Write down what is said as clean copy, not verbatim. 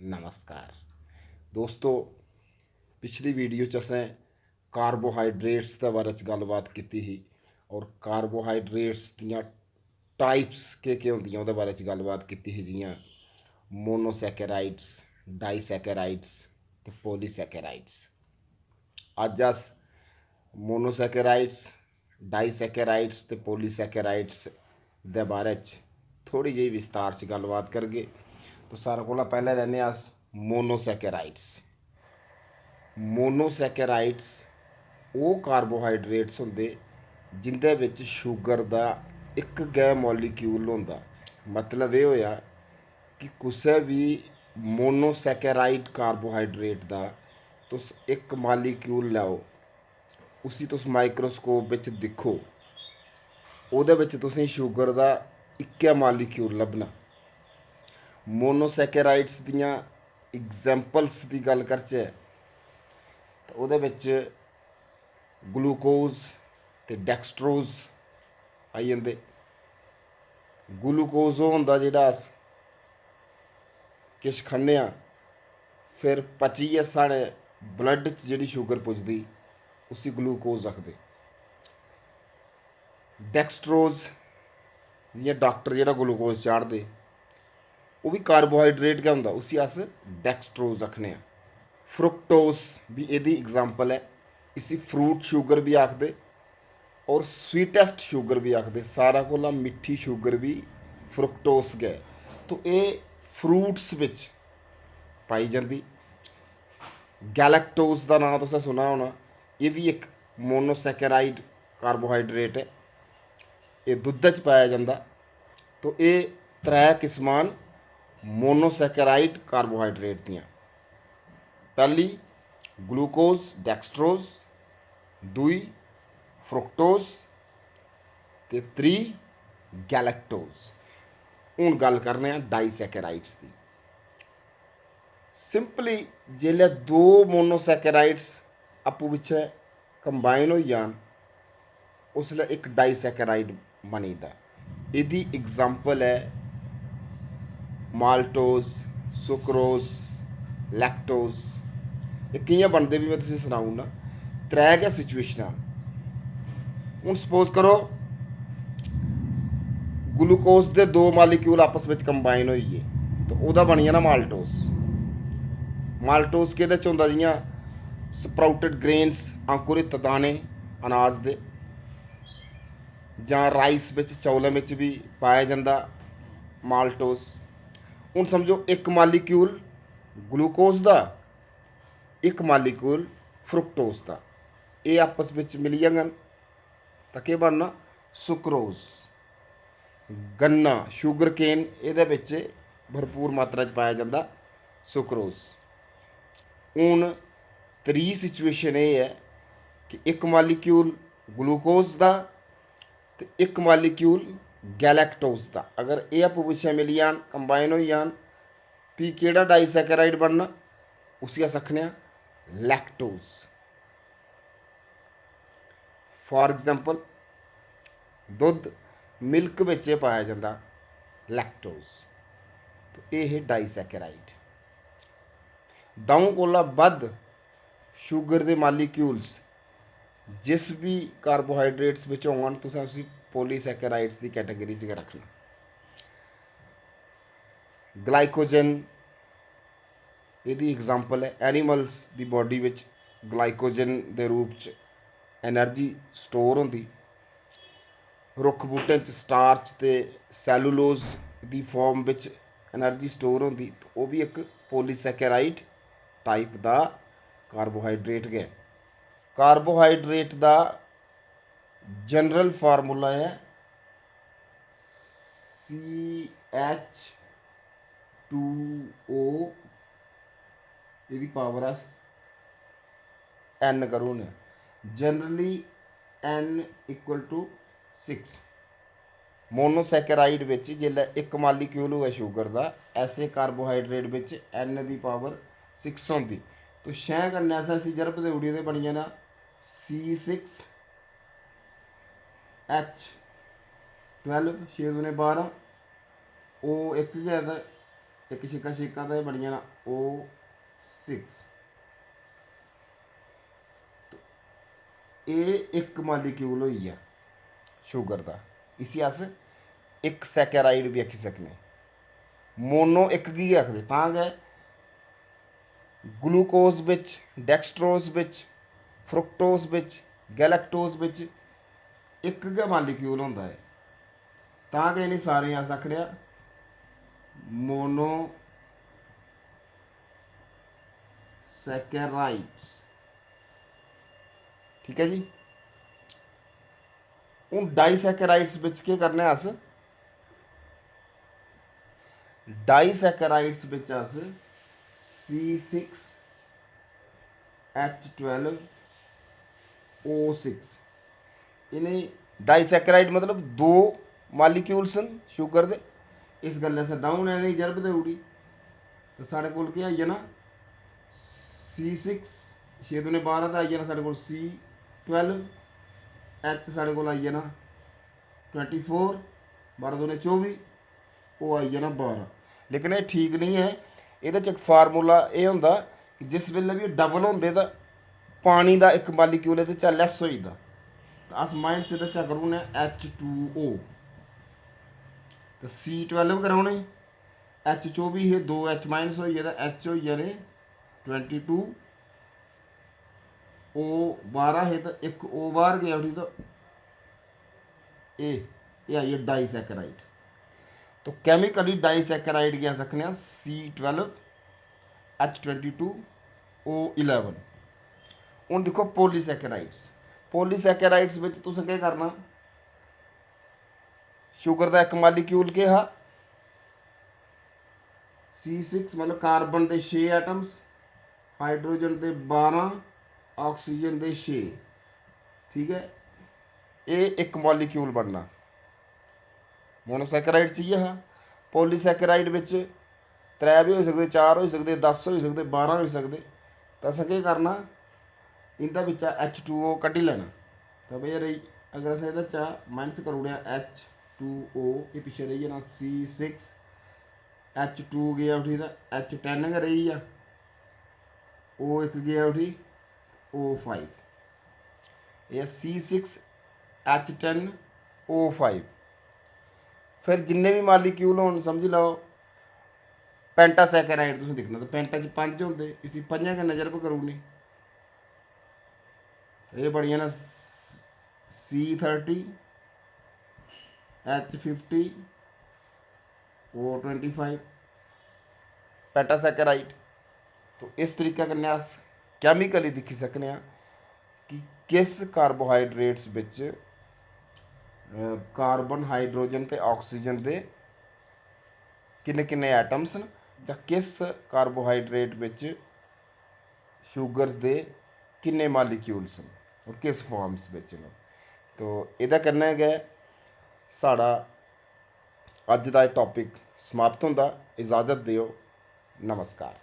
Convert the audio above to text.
नमस्कार दोस्तों, पिछली वीडियो च असें कार्बोहाइड्रेट्स के बारे च गलबात की ही और कार्बोहाइड्रेट्स दियां टाइप्स केह् होंदियां उहदे बारे च गलबात की ही, जियां मोनोसैकेराइड्स, डाईसैकेराइड्स ते पॉलीसैकेराइड्स। अज्ज अस मोनोसैकेराइड्स, डाईसैकेराइड्स ते पॉलीसैकेराइड्स दे बारे च थोड़ी जी विस्तार से गलबात करगे। तो सारे को पहले लैने अस मोनोसैकेराइड्स। मोनोसैकेराइड्स वो कार्बोहाइड्रेट्स होंदे जिंदे विच शुगर दा एक गै मॉलीक्यूल होंदा। मतलब ये होया कि कुसै भी मोनोसैकेराइड कार्बोहाइड्रेट दा तुस एक मॉलीक्यूल लैओ, उसी तुस माइक्रोस्कोप विच दिक्खो, ओहदे विच तुसें शुगर दा इक्कै मॉलीक्यूल लब्भना। मोनोसैकेराइड्स दियां एग्जाम्पल्स की गल करचै तो उहदे विच ग्लूकोज ते डैक्सट्रोज आई जंदे। ग्लूकोज ओह् होंदा जेह्ड़ा अस किश खन्ने आं, फिर पचियै साढ़े ब्लड च जेह्ड़ी शुगर पुजदी उसी ग्लूकोज आखदे। डैक्सट्रोज जियां डॉक्टर जेह्ड़ा ग्लूकोज चाढ़दे वो भी कार्बोहाइड्रेट गै होंदा, उसी अस डैक्सट्रोज आखने आं। फ्रुक्टोज भी एदी एग्जाम्पल है, इसी फ्रूट शुगर भी आखदे और स्वीटेस्ट शुगर भी आखदे। सारा कोला मिट्ठी शुगर भी फ्रुक्टोस गै। तो ये फ्रूट्स विच पाई जाती। गैलेक्टोज का नाम तुसें सुना होना, ये भी एक मोनोसैकेराइड कार्बोहाइड्रेट है, ये दुद्ध च पाया जाता। तो ये त्रै किस्मां मोनोसैकेराइड कार्बोहाइड्रेट दियां। पहली ग्लूकोज डैक्सट्रोज, दुई फ्रुक्टोज ते त्री गैलेक्टोज। हूँ गल करने डाईसैकेराइड्स की। सिंपली जिसले दो मोनोसैकेराइड्स आपू पिछे कंबाइन हो जान उसले एक डाईसैकेराइड बनी दा। यदी एग्जाम्पल है माल्टोज, सुक्रोज, लैक्टोज। ये कि'यां बनते भी मैं तुसें सनाई ओड़ना। त्रै गै सिचुएशनां। हूँ सपोज करो ग्लूकोज के दो मालीक्यूल आपस में कंबाइन हो गए तो वह बनी जाना माल्टोज। माल्टोज के होंदा जियां स्प्राउटेड ग्रेन्स, अंकुरित दाने अनाज दे, जां राइस विच चौलें विच भी पाया जाता माल्टोज। हूँ समझो एक मालीक्यूल ग्लूकोज का, एक मालीक्यूल फ्रुक्टोज का, ये आपस में मिली जाङन तो क्या बनना सुक्रोज। गन्ना शुगर केन ये भरपूर मात्रा पाया जाता सुक्रोज। हूँ त्री सिचुएशन ये है कि एक मालीक्यूल ग्लूकोज का तो एक मालीक्यूल गैलेक्टोज का। अगर ये आपू पिछे मिली जान, कंबाइन हो जान, भी केड़ा डाईसैकेराइड बनना, उसी अस आखने लैक्टोज। फॉर एग्जाम्पल दुध मिल्क में पाया जाता लैक्टोज, तो यह है डाईसैकेराइड। दऊं कोला वध शुगर के मालीक्यूल्स जिस भी कार्बोहाइड्रेट्स में होवन तुसें उसी पॉलीसैकेराइड्स की कैटेगरी च रखना। ग्लाइकोजन यदी एग्जाम्पल है। एनीमल्स की बॉडी में ग्लाइकोजन के रूप च एनर्जी स्टोर होंदी। रुख बूटें स्टार्च ते सैलूलोज की फॉर्म में एनर्जी स्टोर होंदी, तो वह भी एक पॉलीसैकेराइड टाइप का कार्बोहाइड्रेट गै। कार्बोहाइड्रेट का जनरल फार्मूला है CH2O यदि पावर अस N करो ने, जनरली N = 6। मोनोसैकेराइड विच जिसलै एक मालीक्यूल होए शुगर का, ऐसे कार्बोहाइड्रेट विच N की पावर 6 होंदी। तो छः कन्नै असें इसी जरब देई ओड़ी ते बनी जाना C6H12, 6 दूने 12, O एक गै एक छिक्का छिक्का तो बन जाना O6। ये एक मालीक्यूल हो गया शुगर का, इसी अस एक सैकेराइड भी आखी सकने। मोनो एक की आखदे तां गै ग्लूकोज बिच, डैक्सट्रोज बिच, फ्रुक्टोज बिच, गैलैक्टोज बिच एक गै मालीक्यूल होंदा है, तां गै इन्हें सारे अस आखने मोनो सैकेराइड्स। ठीक है जी। हूँ डाईसैकेराइड्स बिच केह् करने अस, डाईसैकेराइड्स बिच अस C6H12O6, इन्हें डाईसैकेराइड मतलब दो मालीक्यूल्स न शुगर दे, इस गल्ला असें डाउन इन्हें जरब देई ओड़ी तो साढ़े कोल केह् आई जाना C6, 6 दूने 12 आई जाना साढ़े कोल C12, H साढ़े कोल आई जाना 24, 12 दूने 24, वो आई जाना 12। लेकिन ये ठीक नहीं है, ये एक फार्मूला ये होंदा कि जिस वेले भी डबल होंदे तो पानी का एक मालीक्यूल ये लैस हो जाता, तो अस माइनस ये करी H2O, तो C12 कराने, H24 हे 2H माइनस हो गया, H हो जाने 22, O12 है तो एक O बाहर गया उठी, तो ये आई है डाईसैकेराइड। तो केमिकली डाईसैकेराइड क्या सकने C12H22O11। हूँ देखो पोलीसैकेराइड्स, पोलीसैकेराइड्स में तुसें क्या करना, शुगर का एक मालीक्यूल के हा C6 मतलब कार्बन के 6 एटम्स, हाइड्रोजन के 12, ऑक्सीजन के 6। ठीक है, ये एक मॉलीक्यूल बनना मोनोसैकेराइड सी हा। पोलीसैकेराइड बिच 3 भी हो सकते, 4 हो सकते, 10 हो सकते, 12 हो सकते, तो असें केह् करना, इंदा बिच्चा H2O कड्ढी लैना। तो भैया रही अगर असें एह्दे चा माइनस करी ओड़ेआ H2O, ये पिच्छे रेही जाना C6, H2 गया उठी तो H10 गै रेही गेआ, O1 गया उठी O5, ये C6H10O5। फिर जिन्ने भी मालीक्यूल होन समझी लो पेंटासैकेराइड तुसें दिक्खना, तो पेंटा च 5 होंदे, इसी 5 कन्नै जरब करी ओड़नी, ये बनी जाना C30H50O25 पेंटासैकेराइड। तो इस तरीके कन्नै अस कैमिकली दिक्खी सकने कि किस कार्बोहाइड्रेट्स बिच कार्बन, हाइड्रोजन ते ऑक्सीजन दे किन्ने किन्ने एटम्स न, जां किस कार्बोहाइड्रेट बिच शुगर्स दे किन्ने मालीक्यूल्स न और किस फॉर्म्स बिच न। तो एह्दे कन्नै गै साढ़ा अज्ज दा टॉपिक समाप्त होंदा। इजाज़त दिओ, नमस्कार।